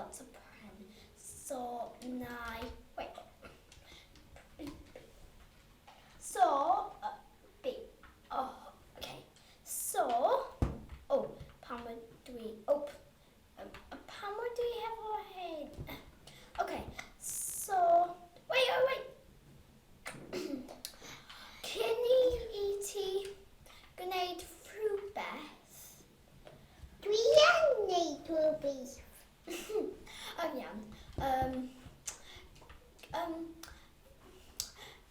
lots of pen. So, nai. Wait. So, B. Oh, okay. So, oh, Palmer, do we? Oh, Palmer, do we have our head? Okay. So, wait. Kenny, E.T., Grenade, Fruit Beth. Dwi yn neud rhywbeth. Oh, iawn.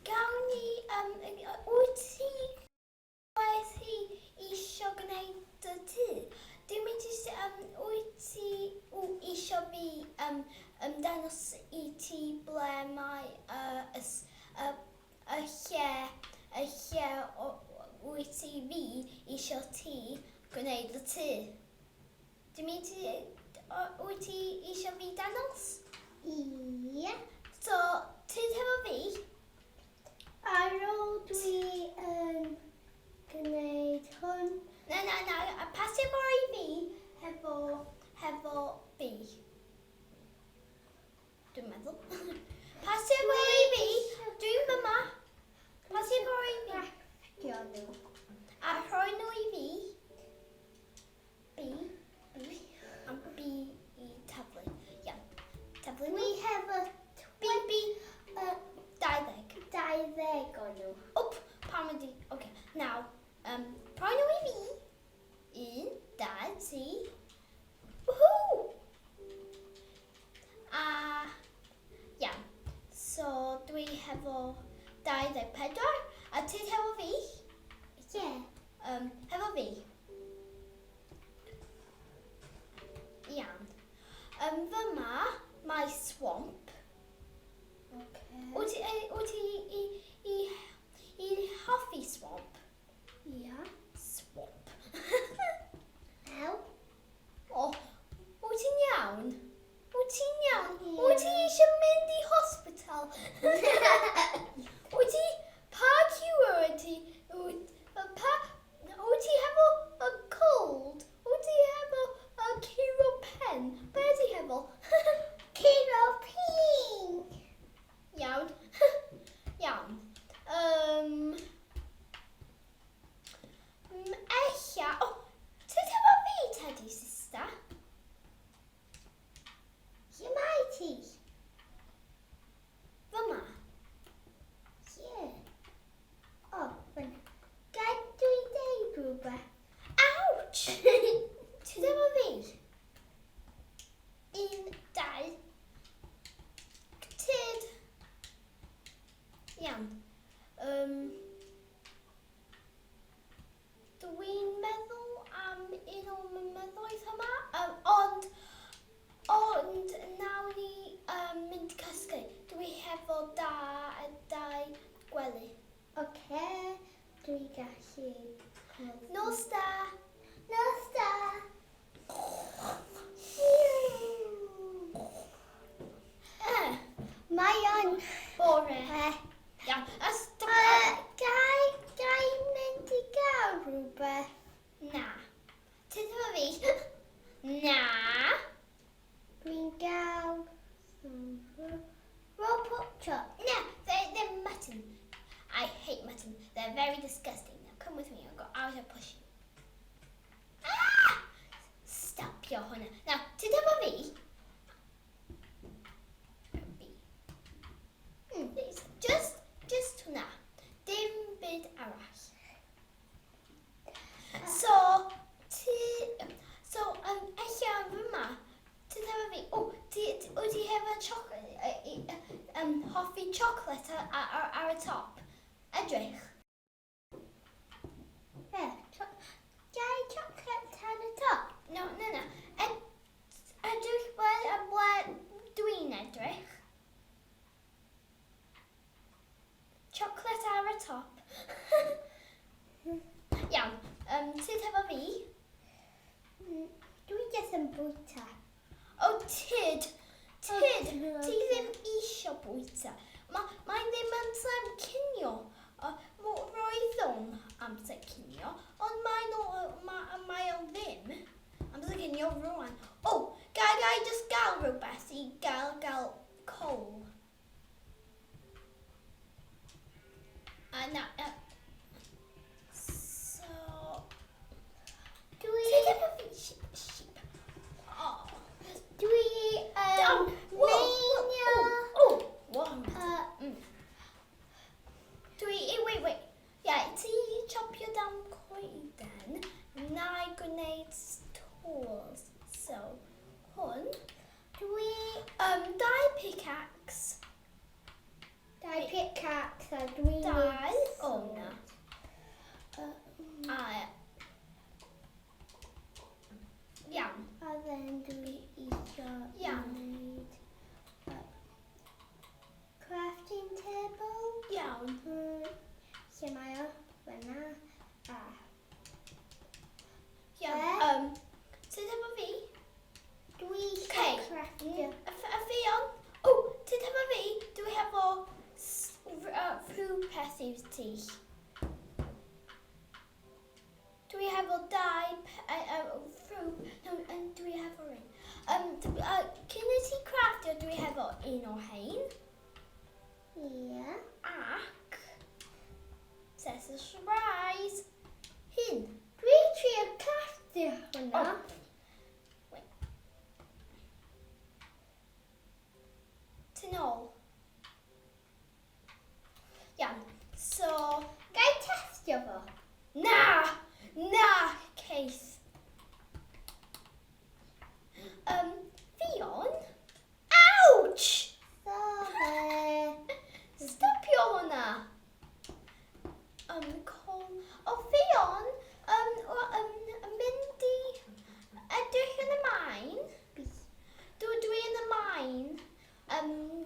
Gawn ni, wyt ti wedi isio gwneud y tŷ? Dwi'n mynd wyt ti isio fi dangos I ti ble mae y lle wyt ti fi isio ti gwneud y tŷ? Dwi'n mynd wyt ti isio fi dangos? Ie. So, tyd hefo fi? Ar ôl dwi yn gwneud hwn. Na, pasio fo I fi hefo fi. Dwi'n meddwl. Pasio fo I fi, dwi'n yma. Pasio fo I fi. Rhagio nhw. A rhoi nhw I fi. B. B I taflu. Iawn. Taflu nhw. Dwi hefo B. 20. 20 o nhw. Oop, pam ydi... Okay, now, rhoi nhw I fi. 1, 2, 3. Woohoo! Iawn. So, dwi hefo 24. A ti hefo fi? Ie. Hefo fi. Iawn. Fyma, mae swamp. Okay. Wyt ti I hoffi swamp? Ie. Swamp. Ew. O, wyt ti'n iawn? Wyt ti'n iawn? Ie. Wyt ti eisiau mynd I hospital? Wyt ti... Pa cure ydy? Wyt ti hefo a cold? Wyt ti hefo a cure pen? Be di hefo? Curo pink. Iawn. Iawn. Ella... O, tyd hefo fi, Teddy, sister? Lle mae ti? Fyma. Ie. O, fyna. Gael dwi deud rhywbeth? Ouch! Tyd hefo fi? 1, 2. Tyd. Iawn. Dwi'n meddwl am un o mynyddoedd yma, ond nawn ni mynd cysgu. Dwi hefo dau gwely. Oce. Dwi gallu... Nos da! Nos da. Mae o'n... Bore. Iawn. Iawn. Gai mynd I gael rhywbeth? Na. Tyd efo fi? Na. Dwi'n gael... Robot truck. No, they're mutton. I hate mutton. They're very disgusting. Now come with me. I've got out of pushing. Ah! Stop your honor. Now, tyd efo fi? Please, just hwnna. Dim byd arall. So, ella fyma, tyd efo fi? O, wyt ti hefo hoffi chocolate ar y top? Edrych. Gai chocolate ar y top? No. Edrych ble dwi'n edrych. Chocolate ar y top. Iawn, tyd hefo fi? Dwi jyst yn bwyta. O, tyd, ti ddim isio bwyta. Mae ddim amser cinio. Roedd o'n amser cinio, ond mae o ddim amser cinio rwan. O, gai jyst gael rhywbeth? coal. Now, so Do we? sheep. Oh. Do we? One. Do we? Wait. Yeah, so you chop your down coin then. Nine grenades tools. So, one. Do we? Die pickaxe. Die pickaxe. Or do we? Die. Need Oh sword? no. Yeah. And then do we each Yeah. need a crafting table? Yeah. Samaya, Rana, Yeah. So that would be. do we Okay. craft A Fion. Oh, to the do we have our food passivity? Do we have a die fruit? No, and do we have a ring? Can you see craft or do we have a in or hain? Yeah. Ack. Says a surprise. Hin. Do we try a crafting, Rana? Oh. Wait. To know. Yeah. So. Guy test you for. Nah, case. Fion? Ouch! Sorry. Stop your honor. Call. Oh, Fion. Mindy. Do you in the mine? Do we in the mine?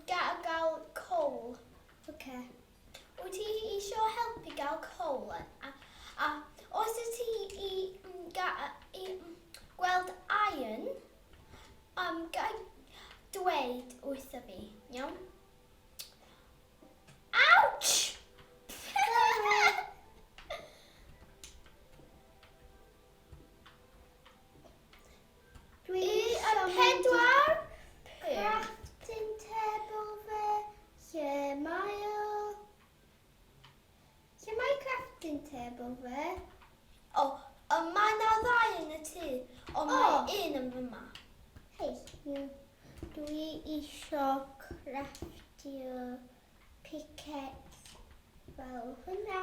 Get a gal coal. Okay. Would he sure help you gal coal? Also he gweld iron. Dweud wrtho fi, iawn? Ouch! Do we Pedwar? crafting table for Samaya? Samaya crafting table for? Oh, mae na ddau yn y tŷ, ond mae un yn fyma. Hey, you. Do we isio craftio pickaxe fel hwnna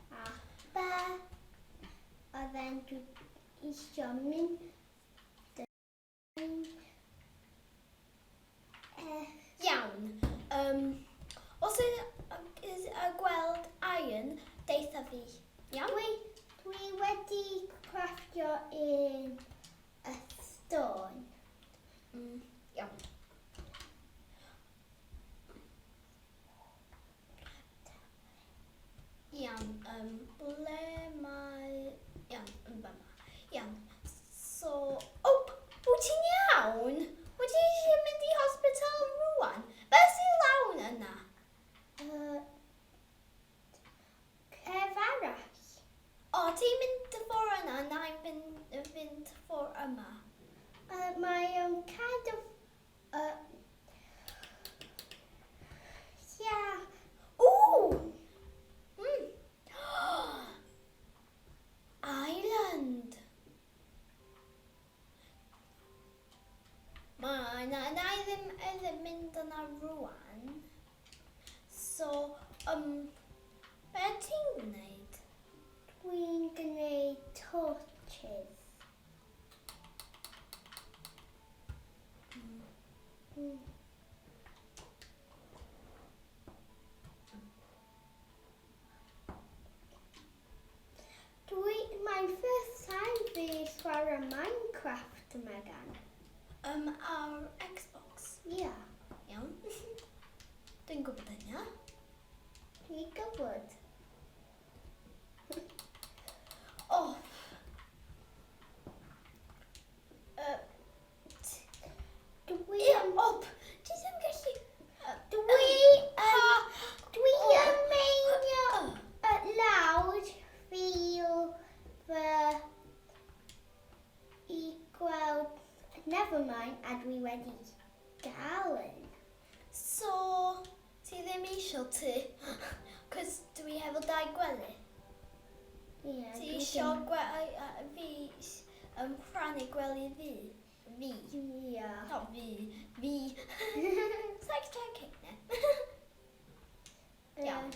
a ba a then do isio mynd Iawn. Os is a gweld iron, deitha fi. Iawn? dwi wedi craftio in a stone. Iawn. Iawn, ble mae... Iawn, yn fyma. Iawn. So... O, wyt ti'n iawn? Wyt ti'n mynd i hospital rwan? Be sy'n lawn yna? Cef arall. O, ti'n mynd y ffordd yna, na'n fynd y ffordd yma. Mae o'n kind of... yeah. Ooh! Island. Na I ddim mynd yna rwan. So, be ti'n gwneud? Dwi'n gwneud torches. Mae'n first time fi chwarae Minecraft yma gan. Ar Xbox. Yeah, Iawn. Dwi'n gwybod yna. dwi'n gwybod. Oh. Dwi yn... Op! Ti ddim gallu... Dwi yn meinio lawr fil fy I gweld Nevermind a dwi wedi gael un. So, So, ti ddim eisiau ti? Cos dwi hefo 2 gwely. Ie. Ti eisiau fi rhannu gwely fi? Fi. Ie. Not fi. Fi. It's like joking now. Iawn.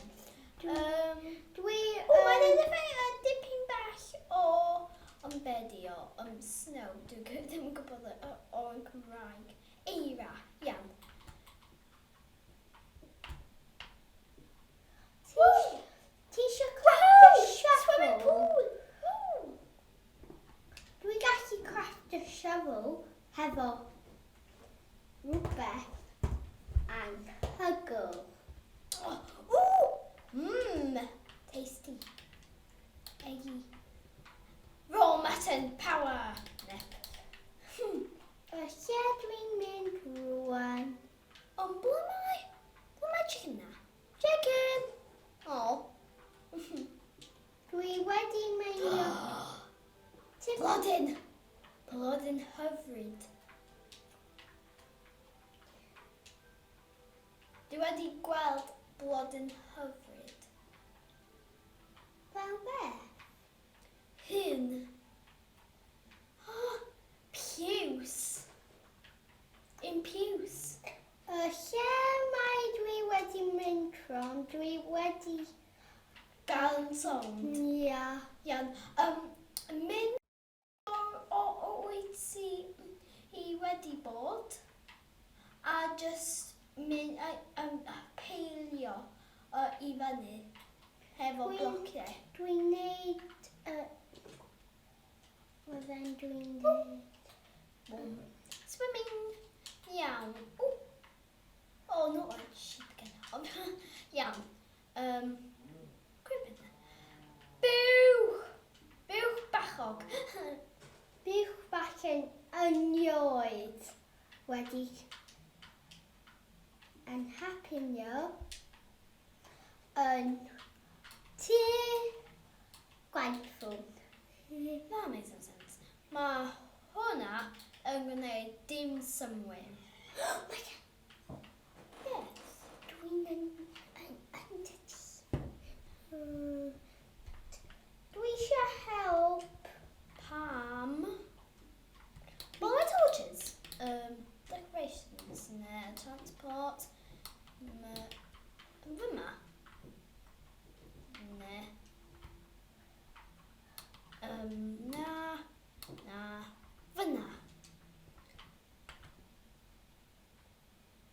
Dwi... Mae'n edrych fel dipyn bach o be di o, snow. Dwi ddim yn gwybod o'r Cymraeg. Eira, iawn. Ti eisiau crafft y Swimming shovel? pool! Woo! Dwi gallu crafft y shovel hefo rhywbeth anhygoel. Ooh! Mmm! Tasty. Eggy. Raw mutton power! Nep. Y lle dwi'n mynd rwan. Ond ble mae chicken na? Chicken! Oh. Dwi wedi meinio... Blodyn hyfryd. Dwi wedi gweld blodyn hyfryd. Fel beth? Hyn. Piws. In piws. Y lle mae dwi wedi mynd tron, dwi wedi... Dal yn sond. Ia. Iawn. Mynd o wyt ti wedi bod a just mynd peilio i fyny hefo blociau. Dwi'n neud... Fydden dwi'n neud... Swimming. Iawn. Oh, not like sheep again. Iawn. Gwybod na. Buwch bachog. Buwch bach yn ynioed wedi yn hapinio yn tir gwaithfwn. That makes no sense. Mae hwnna yn gwneud dim symwyn. Oh my God. Yes. Dwi'n yn dwi eisiau help. Pam? Well, my torches. Decorations. Ne, transport. Fyma. Ne. Na. Fyna.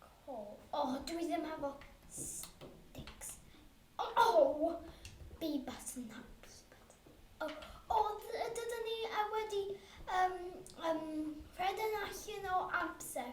Cool. Oh, dwi ddim hefo sticks. Oh! B button, not B button. Dydyn ni wedi rhedyn allan o amser